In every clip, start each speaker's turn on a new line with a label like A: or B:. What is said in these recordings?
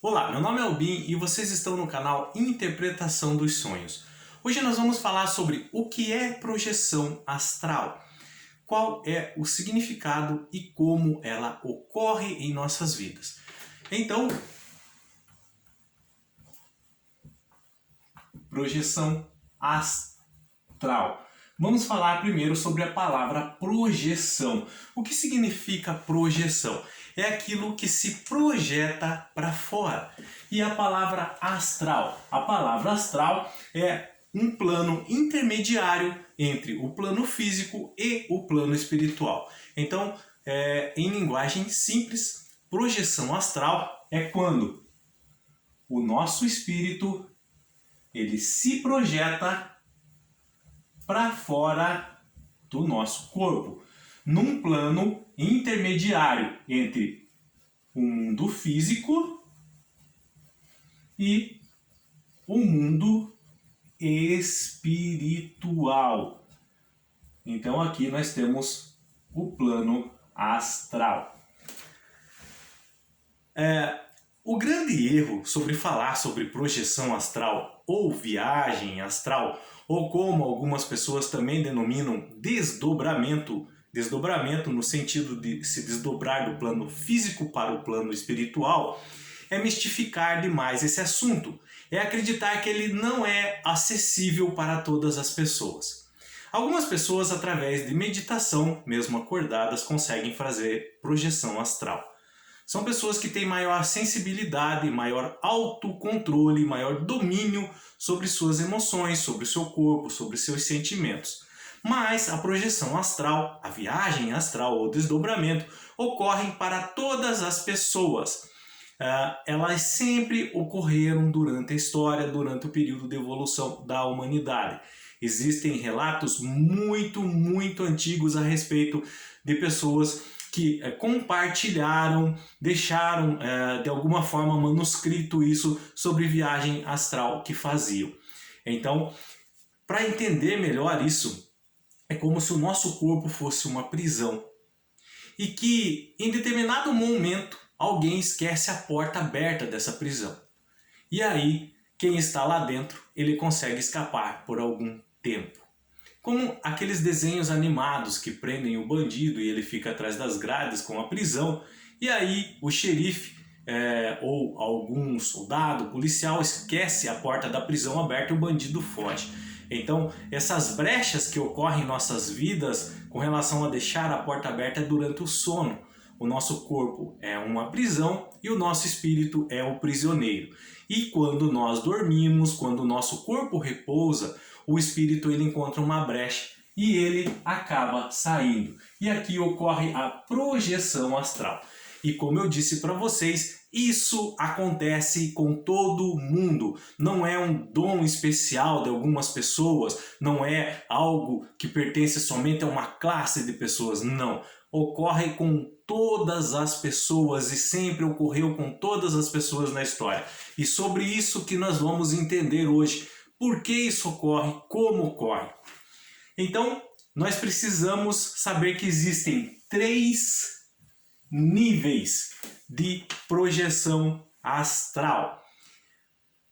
A: Olá, meu nome é Albin e vocês estão no canal Interpretação dos Sonhos. Hoje nós vamos falar sobre o que é projeção astral, qual é o significado e como ela ocorre em nossas vidas. Então, projeção astral. Vamos falar primeiro sobre a palavra projeção. O que significa projeção? É aquilo que se projeta para fora. E a palavra astral? A palavra astral é um plano intermediário entre o plano físico e o plano espiritual. Então, em linguagem simples, projeção astral é quando o nosso espírito ele se projeta para fora do nosso corpo, num plano intermediário entre o mundo físico e o mundo espiritual. Então aqui nós temos o plano astral. O grande erro sobre falar sobre projeção astral ou viagem astral, ou como algumas pessoas também denominam desdobramento no sentido de se desdobrar do plano físico para o plano espiritual, é mistificar demais esse assunto, é acreditar que ele não é acessível para todas as pessoas. Algumas pessoas, através de meditação, mesmo acordadas, conseguem fazer projeção astral. São pessoas que têm maior sensibilidade, maior autocontrole, maior domínio sobre suas emoções, sobre o seu corpo, sobre seus sentimentos. Mas a projeção astral, a viagem astral ou desdobramento ocorrem para todas as pessoas. Elas sempre ocorreram durante a história, durante o período de evolução da humanidade. Existem relatos muito antigos a respeito de pessoas que compartilharam, deixaram de alguma forma manuscrito isso sobre viagem astral que faziam. Então, para entender melhor isso, é como se o nosso corpo fosse uma prisão e que em determinado momento alguém esquece a porta aberta dessa prisão. E aí, quem está lá dentro, ele consegue escapar por algum tempo. Como aqueles desenhos animados que prendem o bandido e ele fica atrás das grades com a prisão, e aí o xerife ou algum soldado, policial, esquece a porta da prisão aberta e o bandido foge. Então, essas brechas que ocorrem em nossas vidas com relação a deixar a porta aberta é durante o sono. O nosso corpo é uma prisão e o nosso espírito é o prisioneiro. E quando nós dormimos, quando o nosso corpo repousa, o espírito ele encontra uma brecha e ele acaba saindo. E aqui ocorre a projeção astral. E como eu disse para vocês, isso acontece com todo mundo. Não é um dom especial de algumas pessoas, não é algo que pertence somente a uma classe de pessoas, não. Ocorre com todas as pessoas e sempre ocorreu com todas as pessoas na história. E sobre isso que nós vamos entender hoje. Por que isso ocorre? Como ocorre? Então, nós precisamos saber que existem 3 níveis de projeção astral.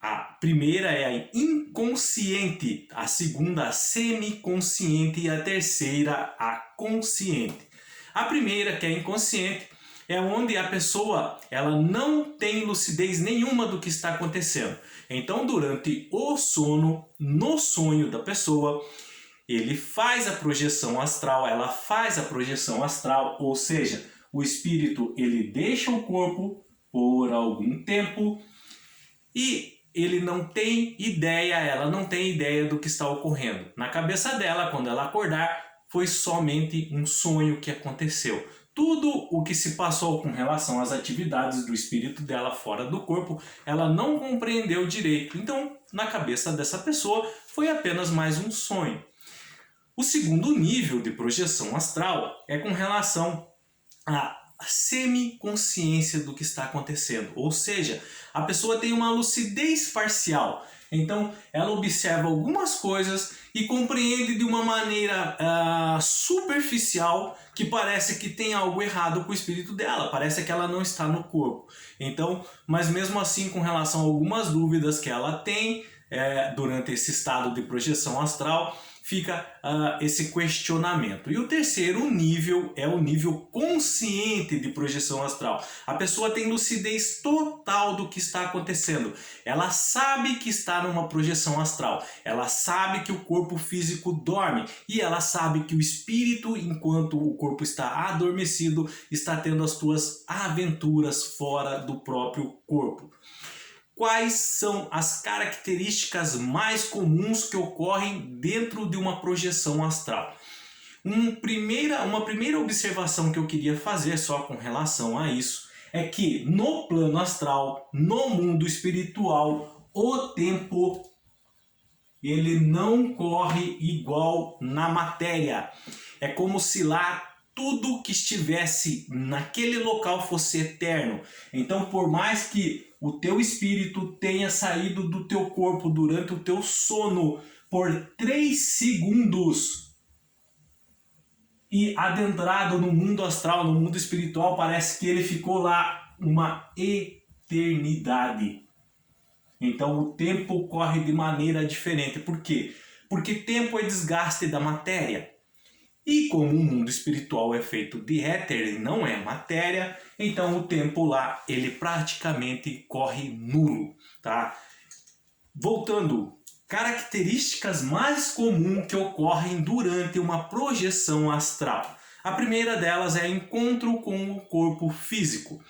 A: A primeira é a inconsciente, a segunda a semiconsciente e a terceira a consciente. A primeira, que é inconsciente, é onde a pessoa ela não tem lucidez nenhuma do que está acontecendo. Então, durante o sono, no sonho da pessoa, ele faz a projeção astral, ela faz a projeção astral, ou seja, o espírito ele deixa o corpo por algum tempo e ele não tem ideia, ela não tem ideia do que está ocorrendo. Na cabeça dela, quando ela acordar, foi somente um sonho que aconteceu. Tudo o que se passou com relação às atividades do espírito dela fora do corpo, ela não compreendeu direito. Então, na cabeça dessa pessoa, foi apenas mais um sonho. O segundo nível de projeção astral é com relação semiconsciência do que está acontecendo. Ou seja, a pessoa tem uma lucidez parcial. Então, ela observa algumas coisas e compreende de uma maneira superficial que parece que tem algo errado com o espírito dela, parece que ela não está no corpo. Então, mas mesmo assim, com relação a algumas dúvidas que ela tem durante esse estado de projeção astral, fica esse questionamento. E o terceiro nível é o nível consciente de projeção astral. A pessoa tem lucidez total do que está acontecendo. Ela sabe que está numa projeção astral. Ela sabe que o corpo físico dorme. E ela sabe que o espírito, enquanto o corpo está adormecido, está tendo as suas aventuras fora do próprio corpo. Quais são as características mais comuns que ocorrem dentro de uma projeção astral? Uma primeira observação que eu queria fazer só com relação a isso é que no plano astral, no mundo espiritual, o tempo ele não corre igual na matéria. É como se lá tudo que estivesse naquele local fosse eterno. Então, por mais que o teu espírito tenha saído do teu corpo durante o teu sono por 3 segundos e adentrado no mundo astral, no mundo espiritual, parece que ele ficou lá uma eternidade. Então o tempo corre de maneira diferente. Por quê? Porque tempo é desgaste da matéria. E como o mundo espiritual é feito de éter e não é matéria, então o tempo lá ele praticamente corre nulo, tá? Voltando, características mais comuns que ocorrem durante uma projeção astral. A primeira delas é encontro com o corpo físico.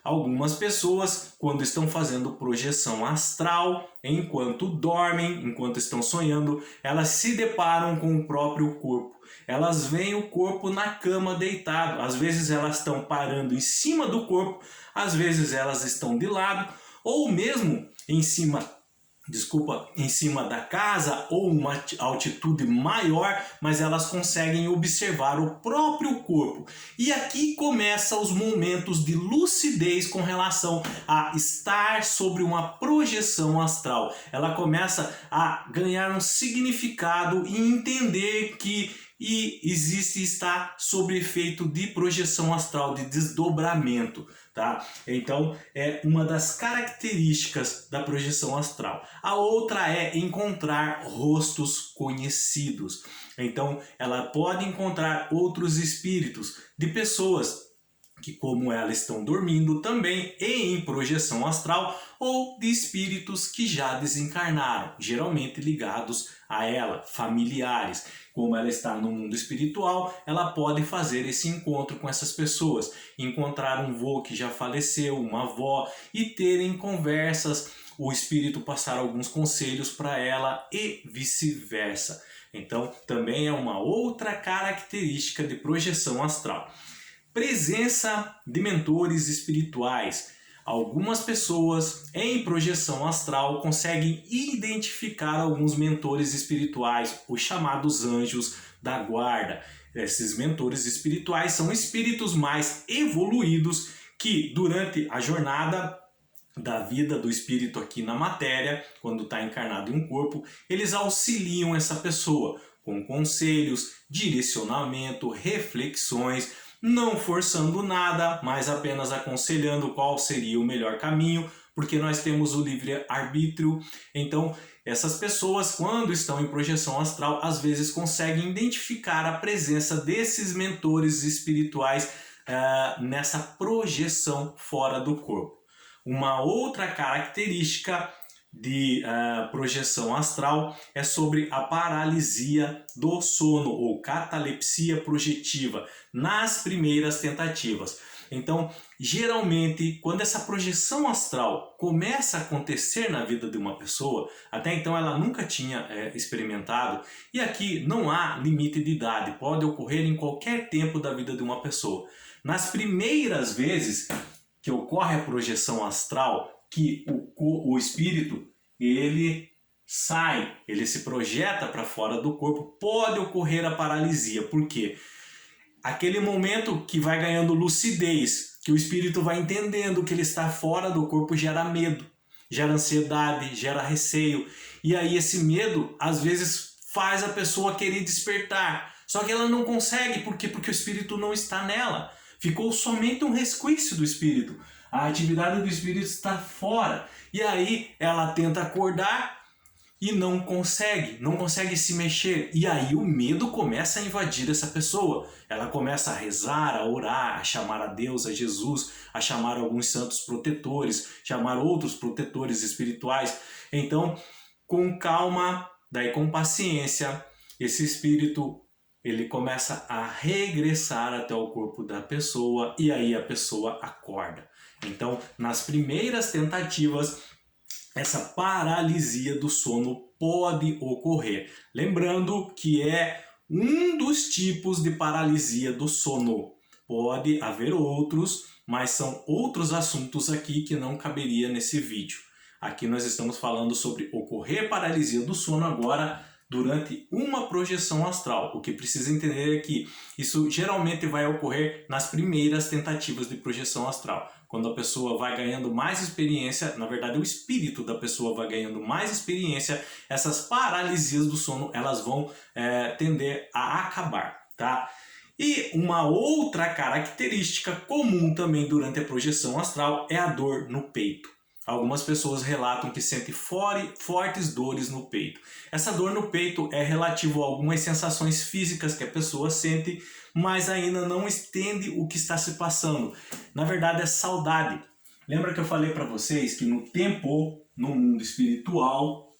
A: Algumas pessoas, quando estão fazendo projeção astral, enquanto dormem, enquanto estão sonhando, elas se deparam com o próprio corpo. Elas veem o corpo na cama deitado. Às vezes elas estão parando em cima do corpo, às vezes elas estão de lado, ou mesmo em cima da casa ou uma altitude maior, mas elas conseguem observar o próprio corpo. E aqui começam os momentos de lucidez com relação a estar sobre uma projeção astral. Ela começa a ganhar um significado e entender que existe estar sob efeito de projeção astral, de desdobramento, tá? Então é uma das características da projeção astral. A outra é encontrar rostos conhecidos. Então ela pode encontrar outros espíritos de pessoas que, como ela, estão dormindo também e em projeção astral, ou de espíritos que já desencarnaram, geralmente ligados a ela, familiares. Como ela está no mundo espiritual, ela pode fazer esse encontro com essas pessoas, encontrar um vô que já faleceu, uma avó, e terem conversas, o espírito passar alguns conselhos para ela e vice-versa. Então, também é uma outra característica de projeção astral. Presença de mentores espirituais. Algumas pessoas em projeção astral conseguem identificar alguns mentores espirituais, os chamados anjos da guarda. Esses mentores espirituais são espíritos mais evoluídos que, durante a jornada da vida do espírito aqui na matéria, quando está encarnado em um corpo, eles auxiliam essa pessoa com conselhos, direcionamento, reflexões, não forçando nada, mas apenas aconselhando qual seria o melhor caminho, porque nós temos o livre-arbítrio. Então, essas pessoas, quando estão em projeção astral, às vezes conseguem identificar a presença desses mentores espirituais nessa projeção fora do corpo. Uma outra característica de projeção astral é sobre a paralisia do sono ou catalepsia projetiva nas primeiras tentativas. Então, geralmente, quando essa projeção astral começa a acontecer na vida de uma pessoa, até então ela nunca tinha experimentado, e aqui não há limite de idade, pode ocorrer em qualquer tempo da vida de uma pessoa. Nas primeiras vezes que ocorre a projeção astral, que o espírito ele sai, ele se projeta para fora do corpo, pode ocorrer a paralisia. Por quê? aquele momento que vai ganhando lucidez, que o espírito vai entendendo que ele está fora do corpo, gera medo, gera ansiedade, gera receio. E aí esse medo, às vezes, faz a pessoa querer despertar. Só que ela não consegue, por quê? Porque o espírito não está nela. Ficou somente um resquício do espírito. A atividade do espírito está fora. E aí ela tenta acordar e não consegue se mexer. E aí o medo começa a invadir essa pessoa. Ela começa a rezar, a orar, a chamar a Deus, a Jesus, a chamar alguns santos protetores, chamar outros protetores espirituais. Então, com calma, daí com paciência, esse espírito ele começa a regressar até o corpo da pessoa e aí a pessoa acorda. Então, nas primeiras tentativas, essa paralisia do sono pode ocorrer. Lembrando que é um dos tipos de paralisia do sono. Pode haver outros, mas são outros assuntos aqui que não caberia nesse vídeo. Aqui nós estamos falando sobre ocorrer paralisia do sono agora durante uma projeção astral. O que precisa entender é que isso geralmente vai ocorrer nas primeiras tentativas de projeção astral. Quando a pessoa vai ganhando mais experiência, na verdade o espírito da pessoa vai ganhando mais experiência, essas paralisias do sono elas vão tender a acabar, tá? E uma outra característica comum também durante a projeção astral é a dor no peito. Algumas pessoas relatam que sentem fortes dores no peito. Essa dor no peito é relativa a algumas sensações físicas que a pessoa sente, mas ainda não entende o que está se passando. Na verdade é saudade. Lembra que eu falei para vocês que no tempo, no mundo espiritual,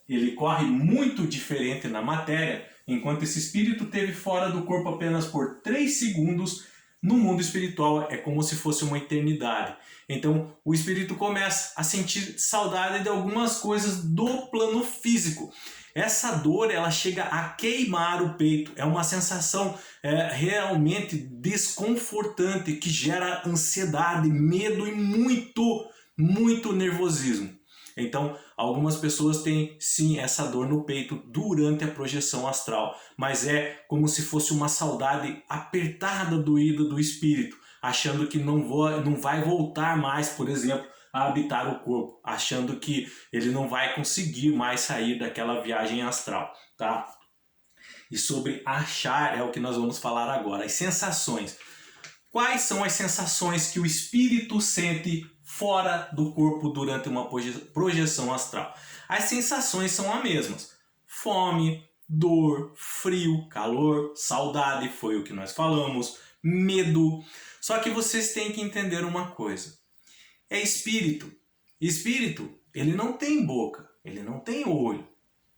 A: ele corre muito diferente na matéria, enquanto esse espírito esteve fora do corpo apenas por 3 segundos, no mundo espiritual é como se fosse uma eternidade. Então o espírito começa a sentir saudade de algumas coisas do plano físico. Essa dor ela chega a queimar o peito, é uma sensação realmente desconfortante que gera ansiedade, medo e muito nervosismo. Então, algumas pessoas têm sim essa dor no peito durante a projeção astral, mas é como se fosse uma saudade apertada, doída do espírito, achando que não vai voltar mais, por exemplo, a habitar o corpo, achando que ele não vai conseguir mais sair daquela viagem astral, tá? E sobre achar é o que nós vamos falar agora, as sensações. Quais são as sensações que o espírito sente fora do corpo durante uma projeção astral? As sensações são as mesmas: fome, dor, frio, calor, saudade, foi o que nós falamos, medo. Só que vocês têm que entender uma coisa: é espírito. Espírito, ele não tem boca, ele não tem olho,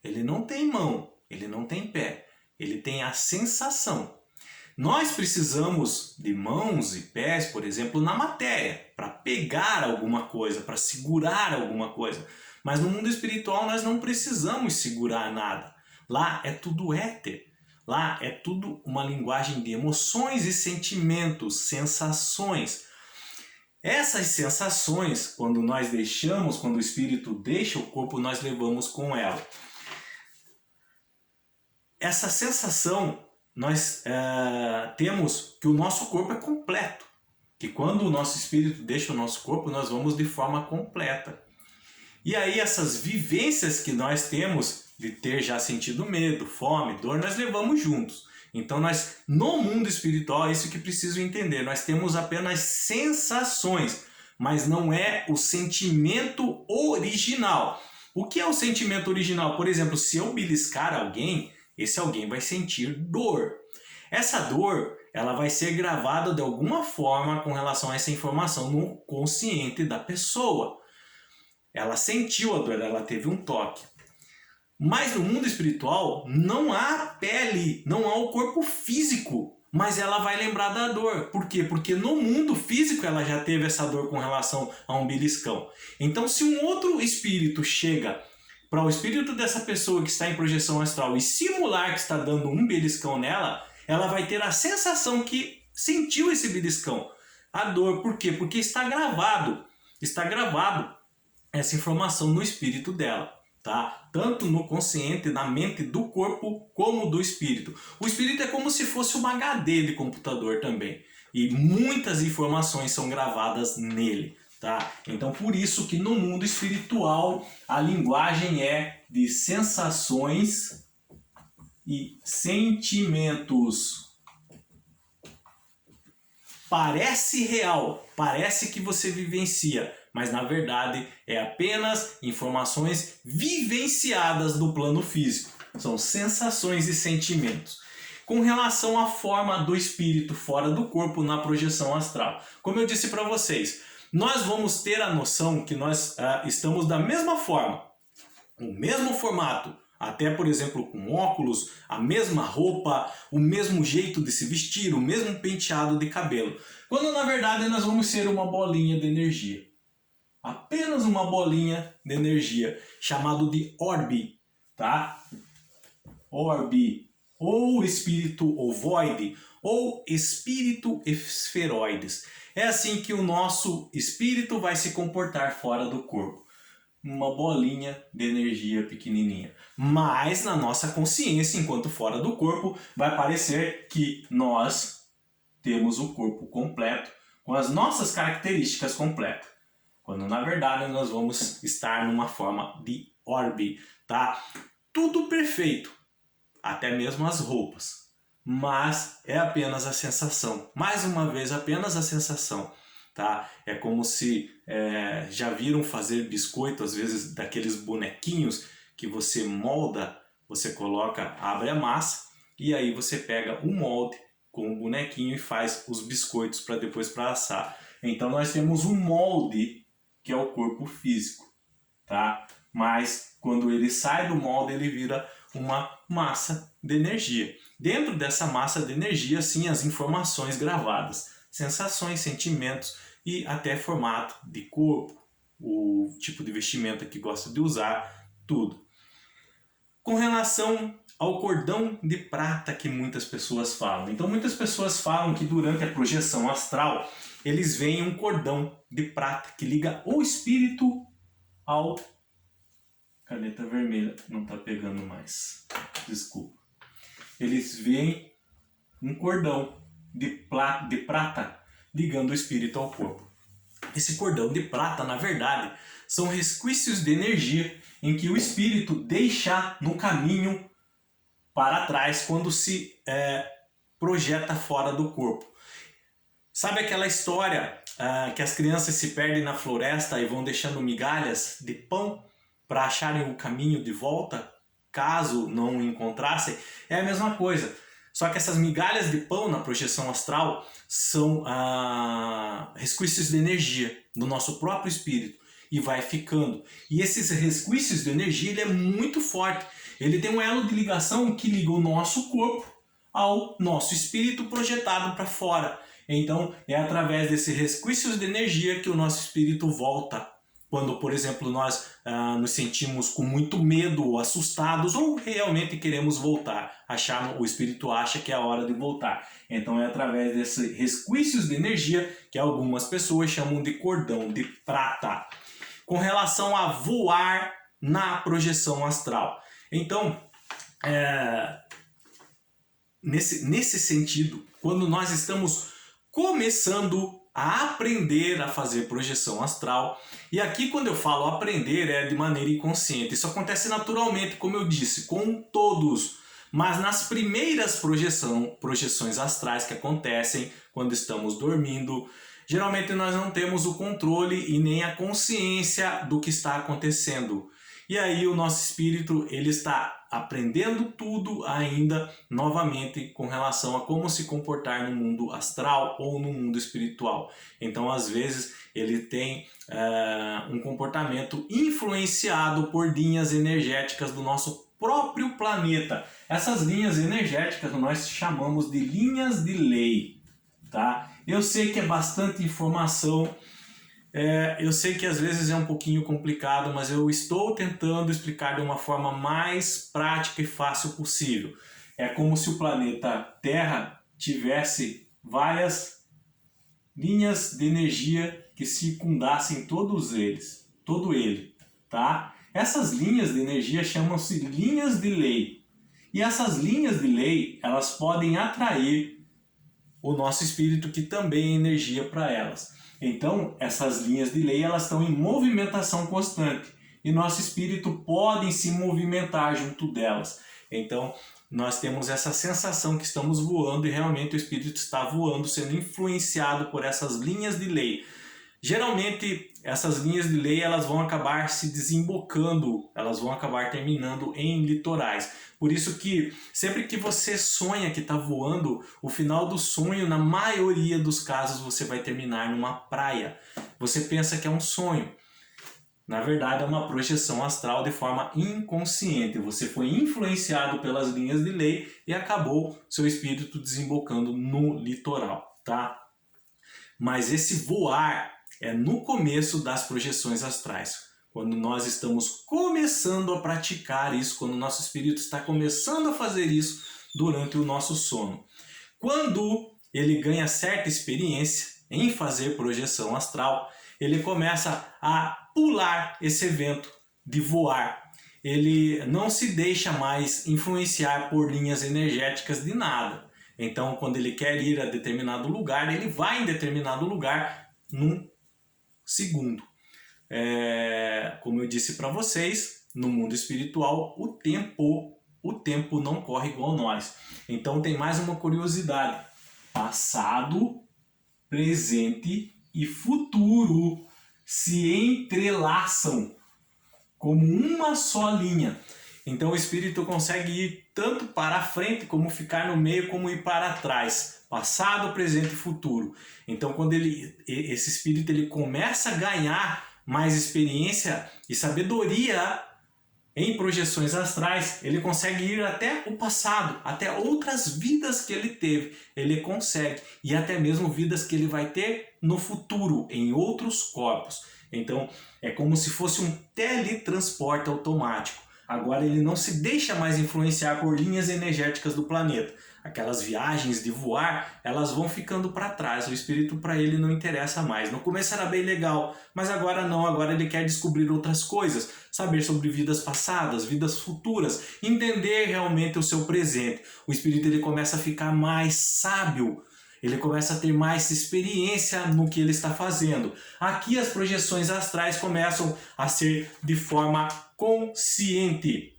A: ele não tem mão, ele não tem pé, ele tem a sensação. Nós precisamos de mãos e pés, por exemplo, na matéria, para pegar alguma coisa, para segurar alguma coisa. Mas no mundo espiritual nós não precisamos segurar nada. Lá é tudo éter. Lá é tudo uma linguagem de emoções e sentimentos, sensações. Essas sensações, quando o espírito deixa o corpo, nós levamos com ela. Essa sensação, nós temos que o nosso corpo é completo. Que quando o nosso espírito deixa o nosso corpo, nós vamos de forma completa. E aí essas vivências que nós temos de ter já sentido medo, fome, dor, nós levamos juntos. Então nós, no mundo espiritual, é isso que preciso entender. Nós temos apenas sensações, mas não é o sentimento original. O que é o sentimento original? Por exemplo, se eu beliscar alguém, esse alguém vai sentir dor. Essa dor, ela vai ser gravada de alguma forma com relação a essa informação no consciente da pessoa. Ela sentiu a dor, ela teve um toque. Mas no mundo espiritual não há pele, não há o corpo físico, mas ela vai lembrar da dor. Por quê? Porque no mundo físico ela já teve essa dor com relação a um beliscão. Então se um outro espírito chega para o espírito dessa pessoa que está em projeção astral e simular que está dando um beliscão nela, ela vai ter a sensação que sentiu esse beliscão. A dor, por quê? Porque está gravado essa informação no espírito dela. tá? Tanto no consciente, na mente do corpo, como do espírito. O espírito é como se fosse uma HD de computador também. E muitas informações são gravadas nele, tá? Então por isso que no mundo espiritual a linguagem é de sensações e sentimentos. Parece real, parece que você vivencia, mas na verdade é apenas informações vivenciadas do plano físico. São sensações e sentimentos. Com relação à forma do espírito fora do corpo na projeção astral, como eu disse para vocês, nós vamos ter a noção que nós estamos da mesma forma, o mesmo formato, até por exemplo com óculos, a mesma roupa, o mesmo jeito de se vestir, o mesmo penteado de cabelo, quando na verdade nós vamos ser uma bolinha de energia. Apenas uma bolinha de energia, chamado de orbe, tá? Orbe, ou espírito ovoide, ou espírito esferoides. É assim que o nosso espírito vai se comportar fora do corpo. Uma bolinha de energia pequenininha. Mas na nossa consciência, enquanto fora do corpo, vai parecer que nós temos o corpo completo, com as nossas características completas. Quando na verdade nós vamos estar numa forma de orbe, tá? Tudo perfeito, até mesmo as roupas. Mas é apenas a sensação. Mais uma vez, apenas a sensação. Tá? É como se já viram fazer biscoito, às vezes daqueles bonequinhos que você molda, você coloca, abre a massa e aí você pega o molde com o bonequinho e faz os biscoitos para depois para assar. Então nós temos um molde que é o corpo físico, tá? Mas quando ele sai do molde ele vira uma massa de energia. Dentro dessa massa de energia, sim, as informações gravadas, sensações, sentimentos e até formato de corpo, o tipo de vestimenta que gosta de usar, tudo. Com relação ao cordão de prata que muitas pessoas falam. Então muitas pessoas falam que durante a projeção astral eles veem um cordão de prata que liga o espírito ao... Caneta vermelha não está pegando mais, desculpa. Eles veem um cordão de prata ligando o espírito ao corpo. Esse cordão de prata, na verdade, são resquícios de energia em que o espírito deixa no caminho para trás quando se projeta fora do corpo. Sabe aquela história que as crianças se perdem na floresta e vão deixando migalhas de pão para acharem o caminho de volta, caso não encontrassem? É a mesma coisa. Só que essas migalhas de pão na projeção astral são resquícios de energia do nosso próprio espírito e vai ficando. E esses resquícios de energia ele é muito forte. Ele tem um elo de ligação que liga o nosso corpo ao nosso espírito projetado para fora. Então é através desses resquícios de energia que o nosso espírito volta. Quando, por exemplo, nós nos sentimos com muito medo ou assustados ou realmente queremos voltar, o espírito acha que é a hora de voltar. Então é através desses resquícios de energia que algumas pessoas chamam de cordão de prata. Com relação a voar na projeção astral. Então, nesse sentido, quando nós estamos começando a aprender a fazer projeção astral, e aqui quando eu falo aprender é de maneira inconsciente, isso acontece naturalmente, como eu disse, com todos, mas nas primeiras projeções astrais que acontecem quando estamos dormindo, geralmente nós não temos o controle e nem a consciência do que está acontecendo. E aí o nosso espírito ele está aprendendo tudo ainda novamente com relação a como se comportar no mundo astral ou no mundo espiritual. Então às vezes ele tem um comportamento influenciado por linhas energéticas do nosso próprio planeta. Essas linhas energéticas nós chamamos de linhas de lei. Tá? Eu sei que é bastante informação. Eu sei que às vezes é um pouquinho complicado, mas eu estou tentando explicar de uma forma mais prática e fácil possível. É como se o planeta Terra tivesse várias linhas de energia que circundassem todo ele, tá? Essas linhas de energia chamam-se linhas de lei. E essas linhas de lei, elas podem atrair o nosso espírito, que também é energia para elas. Então, essas linhas de lei, elas estão em movimentação constante. E nosso espírito pode se movimentar junto delas. Então, nós temos essa sensação que estamos voando e realmente o espírito está voando, sendo influenciado por essas linhas de lei. Geralmente, essas linhas de lei, elas vão acabar se desembocando, elas vão acabar terminando em litorais. Por isso que sempre que você sonha que está voando, o final do sonho, na maioria dos casos, você vai terminar numa praia. Você pensa que é um sonho. Na verdade, é uma projeção astral de forma inconsciente. Você foi influenciado pelas linhas de lei e acabou seu espírito desembocando no litoral, tá? Mas esse voar é no começo das projeções astrais. Quando nós estamos começando a praticar isso, quando o nosso espírito está começando a fazer isso durante o nosso sono. Quando ele ganha certa experiência em fazer projeção astral, ele começa a pular esse evento de voar. Ele não se deixa mais influenciar por linhas energéticas de nada. Então, quando ele quer ir a determinado lugar, ele vai em determinado lugar num segundo. Como eu disse para vocês, no mundo espiritual, o tempo não corre igual nós. Então, tem mais uma curiosidade. Passado, presente e futuro se entrelaçam como uma só linha. Então o espírito consegue ir tanto para a frente, como ficar no meio, como ir para trás. Passado, presente e futuro. Então quando esse espírito ele começa a ganhar mais experiência e sabedoria em projeções astrais, ele consegue ir até o passado, até outras vidas que ele teve, ele consegue, e até mesmo vidas que ele vai ter no futuro, em outros corpos. Então é como se fosse um teletransporte automático. Agora ele não se deixa mais influenciar por linhas energéticas do planeta. Aquelas viagens de voar, elas vão ficando para trás. O espírito para ele não interessa mais. No começo era bem legal, mas agora não. Agora ele quer descobrir outras coisas, saber sobre vidas passadas, vidas futuras, entender realmente o seu presente. O espírito ele começa a ficar mais sábio. Ele começa a ter mais experiência no que ele está fazendo. Aqui as projeções astrais começam a ser de forma consciente.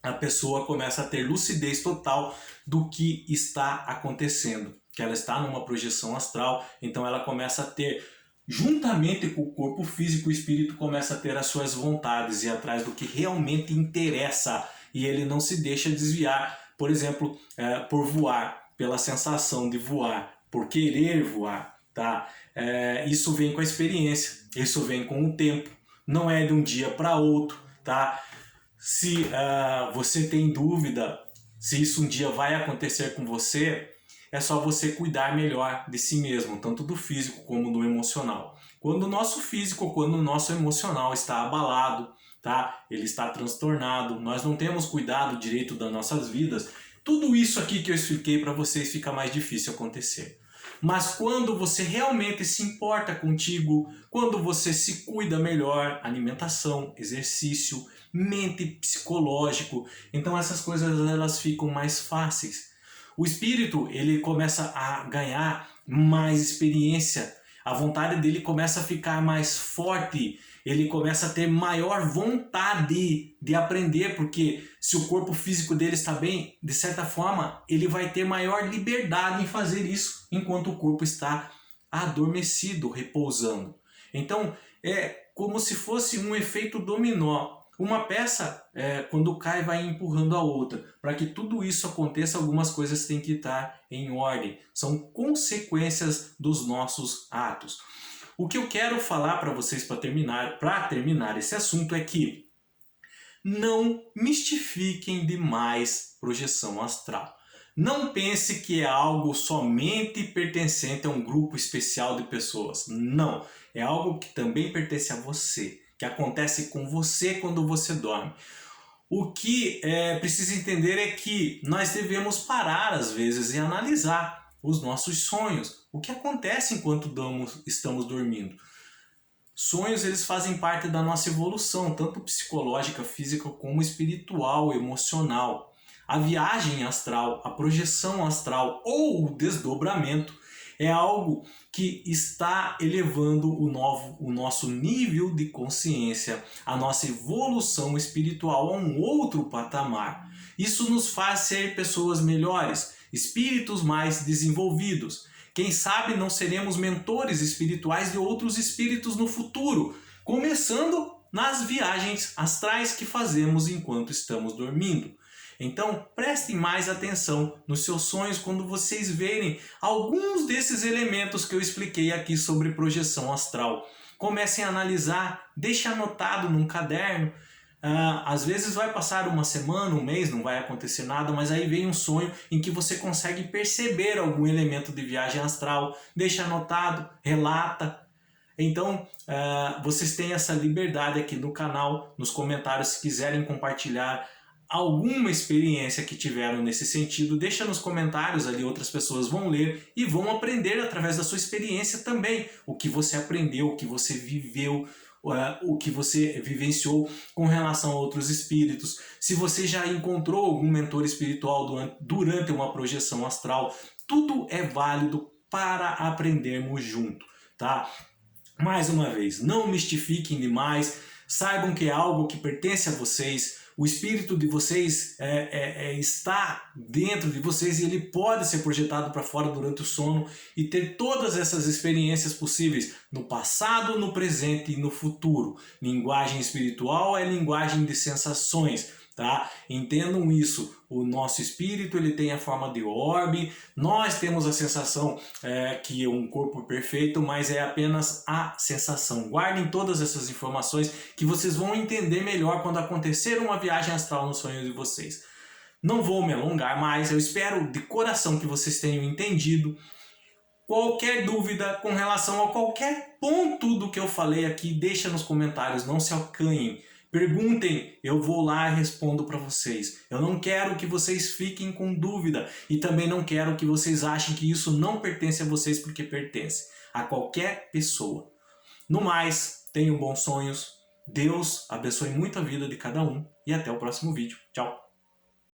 A: A pessoa começa a ter lucidez total do que está acontecendo. Que ela está numa projeção astral, então ela começa a ter, juntamente com o corpo físico, o espírito começa a ter as suas vontades e ir atrás do que realmente interessa. E ele não se deixa desviar, por exemplo, por voar, pela sensação de voar, por querer voar, tá? Isso vem com a experiência, isso vem com o tempo, não é de um dia para outro, tá? Se você tem dúvida se isso um dia vai acontecer com você, é só você cuidar melhor de si mesmo, tanto do físico como do emocional. Quando o nosso físico, quando o nosso emocional está abalado, tá? Ele está transtornado, nós não temos cuidado direito das nossas vidas, tudo isso aqui que eu expliquei para vocês fica mais difícil acontecer. Mas quando você realmente se importa contigo, quando você se cuida melhor, alimentação, exercício, mente, psicológico, então essas coisas elas ficam mais fáceis. O espírito ele começa a ganhar mais experiência, a vontade dele começa a ficar mais forte, ele começa a ter maior vontade de aprender, porque se o corpo físico dele está bem, de certa forma, ele vai ter maior liberdade em fazer isso, enquanto o corpo está adormecido, repousando. Então, é como se fosse um efeito dominó. Uma peça, quando cai, vai empurrando a outra. Para que tudo isso aconteça, algumas coisas têm que estar em ordem. São consequências dos nossos atos. O que eu quero falar para vocês para terminar esse assunto é que não mistifiquem demais projeção astral. Não pense que é algo somente pertencente a um grupo especial de pessoas. Não, é algo que também pertence a você, que acontece com você quando você dorme. O que precisa entender é que nós devemos parar às vezes e analisar os nossos sonhos, o que acontece enquanto estamos dormindo. Sonhos, eles fazem parte da nossa evolução, tanto psicológica, física, como espiritual, emocional. A viagem astral, a projeção astral ou o desdobramento é algo que está elevando o nosso nível de consciência, a nossa evolução espiritual a um outro patamar. Isso nos faz ser pessoas melhores, espíritos mais desenvolvidos. Quem sabe não seremos mentores espirituais de outros espíritos no futuro, começando nas viagens astrais que fazemos enquanto estamos dormindo. Então, prestem mais atenção nos seus sonhos quando vocês verem alguns desses elementos que eu expliquei aqui sobre projeção astral. Comecem a analisar, deixe anotado num caderno. Às vezes vai passar uma semana, um mês, não vai acontecer nada, mas aí vem um sonho em que você consegue perceber algum elemento de viagem astral, deixa anotado, relata. Então, vocês têm essa liberdade aqui no canal, nos comentários, se quiserem compartilhar alguma experiência que tiveram nesse sentido, deixa nos comentários ali, outras pessoas vão ler e vão aprender através da sua experiência também, o que você aprendeu, o que você viveu, o que você vivenciou com relação a outros espíritos. Se você já encontrou algum mentor espiritual durante uma projeção astral, tudo é válido para aprendermos junto, tá? Mais uma vez, não mistifiquem demais, saibam que é algo que pertence a vocês, o espírito de vocês está dentro de vocês e ele pode ser projetado para fora durante o sono e ter todas essas experiências possíveis no passado, no presente e no futuro. Linguagem espiritual é linguagem de sensações, tá? Entendam isso, o nosso espírito ele tem a forma de orbe, nós temos a sensação que é um corpo perfeito, mas é apenas a sensação. Guardem todas essas informações que vocês vão entender melhor quando acontecer uma viagem astral no sonho de vocês. Não vou me alongar mais, eu espero de coração que vocês tenham entendido. Qualquer dúvida com relação a qualquer ponto do que eu falei aqui, deixa nos comentários, não se acanhem. Perguntem, eu vou lá e respondo para vocês. Eu não quero que vocês fiquem com dúvida e também não quero que vocês achem que isso não pertence a vocês, porque pertence a qualquer pessoa. No mais, tenham bons sonhos, Deus abençoe muito a vida de cada um e até o próximo vídeo. Tchau!